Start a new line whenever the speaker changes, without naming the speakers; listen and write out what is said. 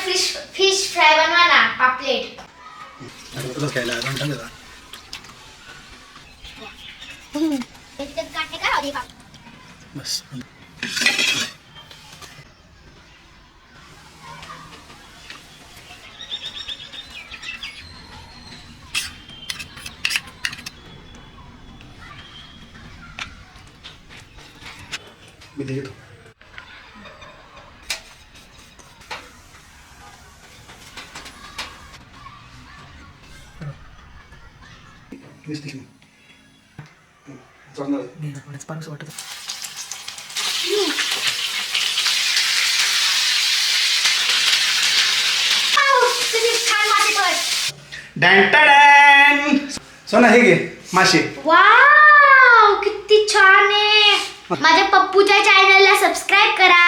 Fish fish fry बनवा ना, पापलेट.
तुलाच खायला रंटण देता. बस मी देतो. दिसते की पाणीच वाटत. सोना हे घे मासे.
वाव, किती छान आहे. माझ्या पप्पूच्या चॅनलला सबस्क्राईब करा.